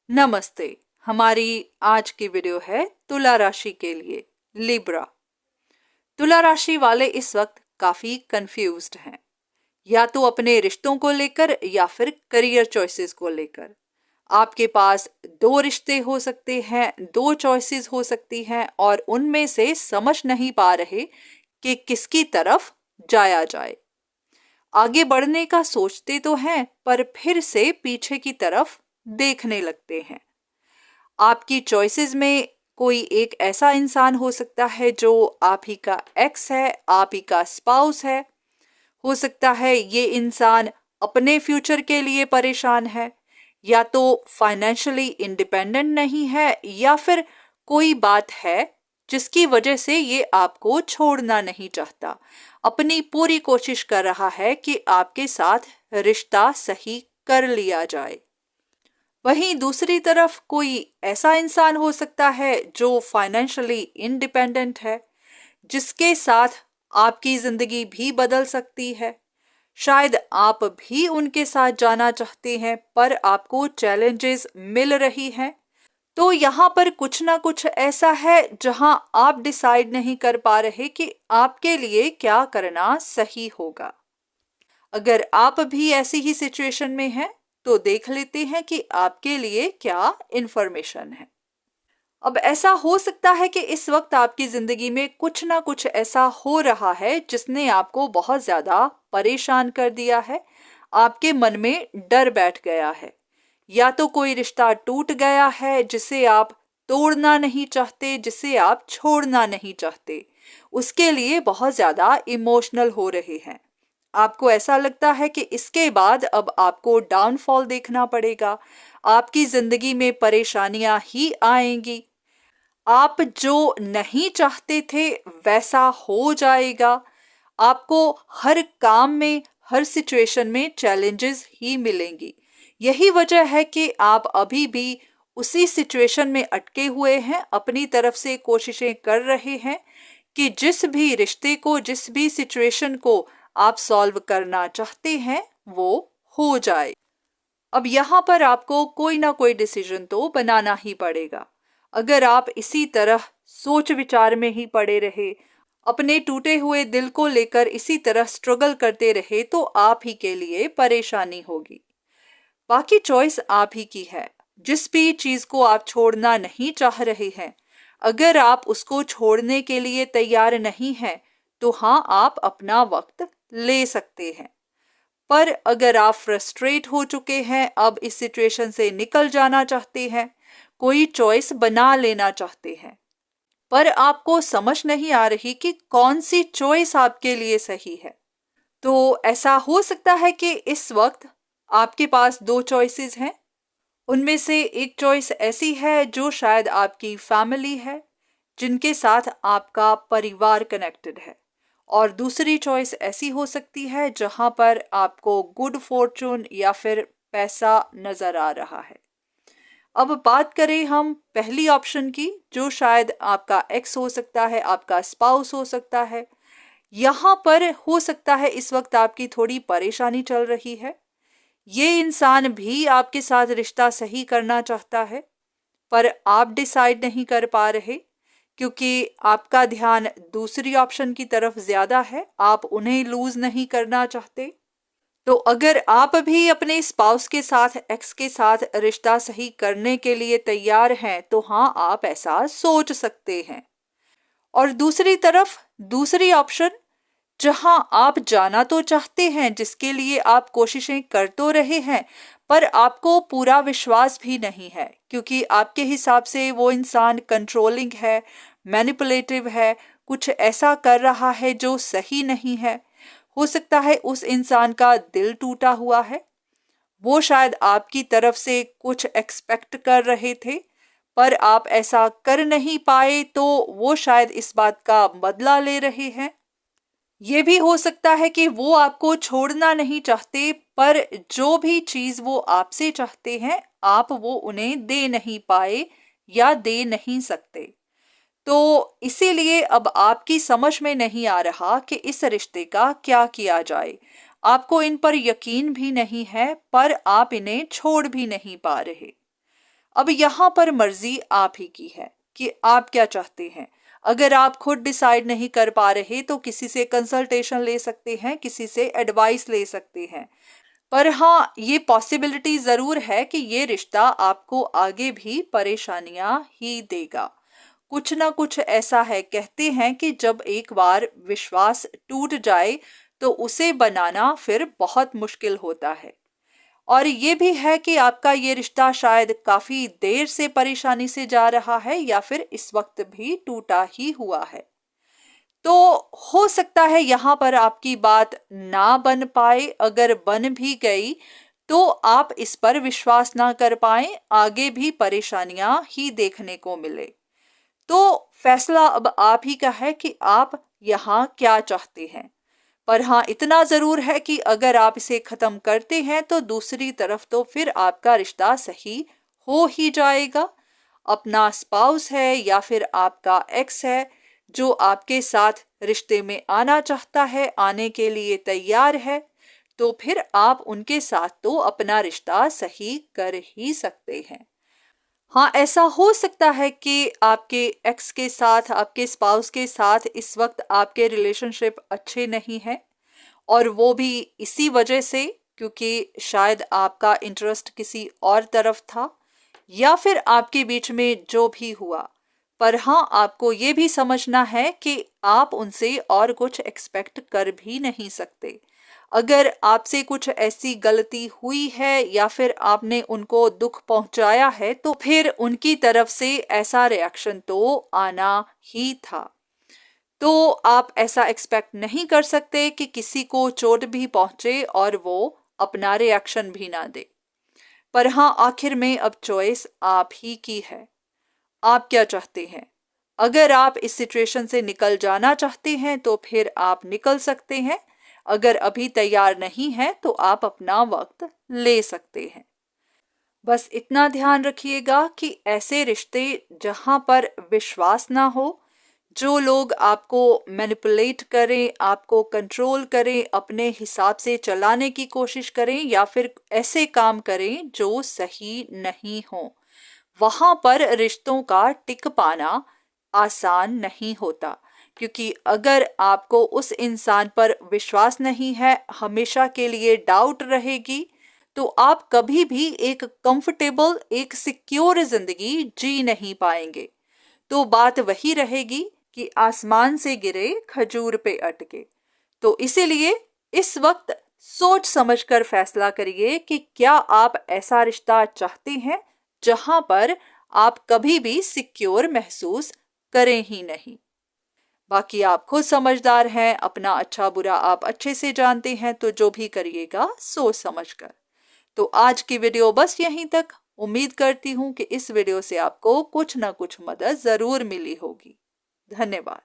नमस्ते। हमारी आज की वीडियो है तुला राशि के लिए, लिब्रा। तुला राशि वाले इस वक्त काफी कंफ्यूज्ड हैं, या तो अपने रिश्तों को लेकर या फिर करियर चॉइसेस को लेकर। आपके पास दो रिश्ते हो सकते हैं, दो चॉइसेस हो सकती हैं और उनमें से समझ नहीं पा रहे कि किसकी तरफ जाया जाए। आगे बढ़ने का सोचते तो हैं पर फिर से पीछे की तरफ देखने लगते हैं। आपकी चॉइसेस में कोई एक ऐसा इंसान हो सकता है जो आप ही का एक्स है, आप ही का स्पाउस है। हो सकता है ये इंसान अपने फ्यूचर के लिए परेशान है, या तो फाइनेंशियली इंडिपेंडेंट नहीं है, या फिर कोई बात है जिसकी वजह से ये आपको छोड़ना नहीं चाहता। अपनी पूरी कोशिश कर रहा है कि आपके साथ रिश्ता सही कर लिया जाए। वहीं दूसरी तरफ कोई ऐसा इंसान हो सकता है जो फाइनेंशियली इंडिपेंडेंट है, जिसके साथ आपकी जिंदगी भी बदल सकती है। शायद आप भी उनके साथ जाना चाहते हैं पर आपको चैलेंजेस मिल रही हैं। तो यहाँ पर कुछ ना कुछ ऐसा है जहां आप डिसाइड नहीं कर पा रहे कि आपके लिए क्या करना सही होगा। अगर आप भी ऐसी ही सिचुएशन में हैं तो देख लेते हैं कि आपके लिए क्या इंफॉर्मेशन है। अब ऐसा हो सकता है कि इस वक्त आपकी जिंदगी में कुछ ना कुछ ऐसा हो रहा है जिसने आपको बहुत ज्यादा परेशान कर दिया है। आपके मन में डर बैठ गया है, या तो कोई रिश्ता टूट गया है जिसे आप तोड़ना नहीं चाहते, जिसे आप छोड़ना नहीं चाहते। उसके लिए बहुत ज्यादा इमोशनल हो रहे हैं। आपको ऐसा लगता है कि इसके बाद अब आपको डाउनफॉल देखना पड़ेगा, आपकी जिंदगी में परेशानियां ही आएंगी। आप जो नहीं चाहते थे वैसा हो जाएगा। आपको हर काम में, हर सिचुएशन में चैलेंजेस ही मिलेंगी। यही वजह है कि आप अभी भी उसी सिचुएशन में अटके हुए हैं, अपनी तरफ से कोशिशें कर रहे हैं कि जिस भी रिश्ते को, जिस भी सिचुएशन को आप सॉल्व करना चाहते हैं वो हो जाए। अब यहाँ पर आपको कोई ना कोई डिसीजन तो बनाना ही पड़ेगा। अगर आप इसी तरह सोच विचार में ही पड़े रहे, अपने टूटे हुए दिल को लेकर इसी तरह स्ट्रगल करते रहे, तो आप ही के लिए परेशानी होगी। बाकी चॉइस आप ही की है। जिस भी चीज को आप छोड़ना नहीं चाह रहे हैं, अगर आप उसको छोड़ने के लिए तैयार नहीं हैं, तो हाँ, आप अपना वक्त ले सकते हैं। पर अगर आप फ्रस्ट्रेट हो चुके हैं, अब इस सिचुएशन से निकल जाना चाहते हैं, कोई चॉइस बना लेना चाहते हैं, पर आपको समझ नहीं आ रही कि कौन सी चॉइस आपके लिए सही है, तो ऐसा हो सकता है कि इस वक्त आपके पास दो चॉइसेस हैं। उनमें से एक चॉइस ऐसी है जो शायद आपकी फैमिली है, जिनके साथ आपका परिवार कनेक्टेड है, और दूसरी चॉइस ऐसी हो सकती है जहां पर आपको गुड फॉर्चून या फिर पैसा नजर आ रहा है। अब बात करें हम पहली ऑप्शन की, जो शायद आपका एक्स हो सकता है, आपका स्पाउस हो सकता है। यहाँ पर हो सकता है इस वक्त आपकी थोड़ी परेशानी चल रही है। ये इंसान भी आपके साथ रिश्ता सही करना चाहता है, पर आप डिसाइड नहीं कर पा रहे क्योंकि आपका ध्यान दूसरी ऑप्शन की तरफ ज्यादा है। आप उन्हें लूज नहीं करना चाहते। तो अगर आप भी अपने स्पाउस के साथ, एक्स के साथ रिश्ता सही करने के लिए तैयार हैं, तो हाँ, आप ऐसा सोच सकते हैं। और दूसरी तरफ दूसरी ऑप्शन, जहां आप जाना तो चाहते हैं, जिसके लिए आप कोशिशें कर तो रहे हैं, पर आपको पूरा विश्वास भी नहीं है क्योंकि आपके हिसाब से वो इंसान कंट्रोलिंग है, मैनिपुलेटिव है, कुछ ऐसा कर रहा है जो सही नहीं है। हो सकता है उस इंसान का दिल टूटा हुआ है। वो शायद आपकी तरफ से कुछ एक्सपेक्ट कर रहे थे, पर आप ऐसा कर नहीं पाए, तो वो शायद इस बात का बदला ले रहे हैं। ये भी हो सकता है कि वो आपको छोड़ना नहीं चाहते, पर जो भी चीज वो आपसे चाहते हैं, आप वो उन्हें दे नहीं पाए या दे नहीं सकते। तो इसीलिए अब आपकी समझ में नहीं आ रहा कि इस रिश्ते का क्या किया जाए। आपको इन पर यकीन भी नहीं है, पर आप इन्हें छोड़ भी नहीं पा रहे। अब यहाँ पर मर्जी आप ही की है कि आप क्या चाहते हैं। अगर आप खुद डिसाइड नहीं कर पा रहे तो किसी से कंसल्टेशन ले सकते हैं, किसी से एडवाइस ले सकते हैं। पर हाँ, ये पॉसिबिलिटी जरूर है कि ये रिश्ता आपको आगे भी परेशानियां ही देगा। कुछ ना कुछ ऐसा है, कहते हैं कि जब एक बार विश्वास टूट जाए तो उसे बनाना फिर बहुत मुश्किल होता है। और ये भी है कि आपका ये रिश्ता शायद काफी देर से परेशानी से जा रहा है या फिर इस वक्त भी टूटा ही हुआ है। तो हो सकता है यहाँ पर आपकी बात ना बन पाए, अगर बन भी गई तो आप इस पर विश्वास ना कर पाए, आगे भी परेशानियां ही देखने को मिले। तो फैसला अब आप ही का है कि आप यहाँ क्या चाहते हैं। पर हाँ, इतना जरूर है कि अगर आप इसे खत्म करते हैं तो दूसरी तरफ तो फिर आपका रिश्ता सही हो ही जाएगा। अपना स्पाउस है या फिर आपका एक्स है जो आपके साथ रिश्ते में आना चाहता है, आने के लिए तैयार है, तो फिर आप उनके साथ तो अपना रिश्ता सही कर ही सकते हैं। हाँ, ऐसा हो सकता है कि आपके एक्स के साथ, आपके स्पाउस के साथ इस वक्त आपके रिलेशनशिप अच्छे नहीं हैं, और वो भी इसी वजह से क्योंकि शायद आपका इंटरेस्ट किसी और तरफ था, या फिर आपके बीच में जो भी हुआ। पर हाँ, आपको ये भी समझना है कि आप उनसे और कुछ एक्सपेक्ट कर भी नहीं सकते। अगर आपसे कुछ ऐसी गलती हुई है या फिर आपने उनको दुख पहुंचाया है तो फिर उनकी तरफ से ऐसा रिएक्शन तो आना ही था। तो आप ऐसा एक्सपेक्ट नहीं कर सकते कि किसी को चोट भी पहुंचे और वो अपना रिएक्शन भी ना दे। पर हाँ, आखिर में अब चॉइस आप ही की है। आप क्या चाहते हैं? अगर आप इस सिचुएशन से निकल जाना चाहते हैं तो फिर आप निकल सकते हैं। अगर अभी तैयार नहीं है तो आप अपना वक्त ले सकते हैं। बस इतना ध्यान रखिएगा कि ऐसे रिश्ते जहां पर विश्वास ना हो, जो लोग आपको मैनिपुलेट करें, आपको कंट्रोल करें, अपने हिसाब से चलाने की कोशिश करें या फिर ऐसे काम करें जो सही नहीं हो, वहां पर रिश्तों का टिक पाना आसान नहीं होता। क्योंकि अगर आपको उस इंसान पर विश्वास नहीं है, हमेशा के लिए डाउट रहेगी, तो आप कभी भी एक कंफर्टेबल, एक सिक्योर जिंदगी जी नहीं पाएंगे। तो बात वही रहेगी कि आसमान से गिरे खजूर पे अटके। तो इसीलिए इस वक्त सोच समझकर फैसला करिए कि क्या आप ऐसा रिश्ता चाहते हैं जहां पर आप कभी भी सिक्योर महसूस करें ही नहीं। बाकी आप खुद समझदार हैं, अपना अच्छा बुरा आप अच्छे से जानते हैं, तो जो भी करिएगा सोच समझकर। तो आज की वीडियो बस यहीं तक। उम्मीद करती हूँ कि इस वीडियो से आपको कुछ ना कुछ मदद जरूर मिली होगी। धन्यवाद।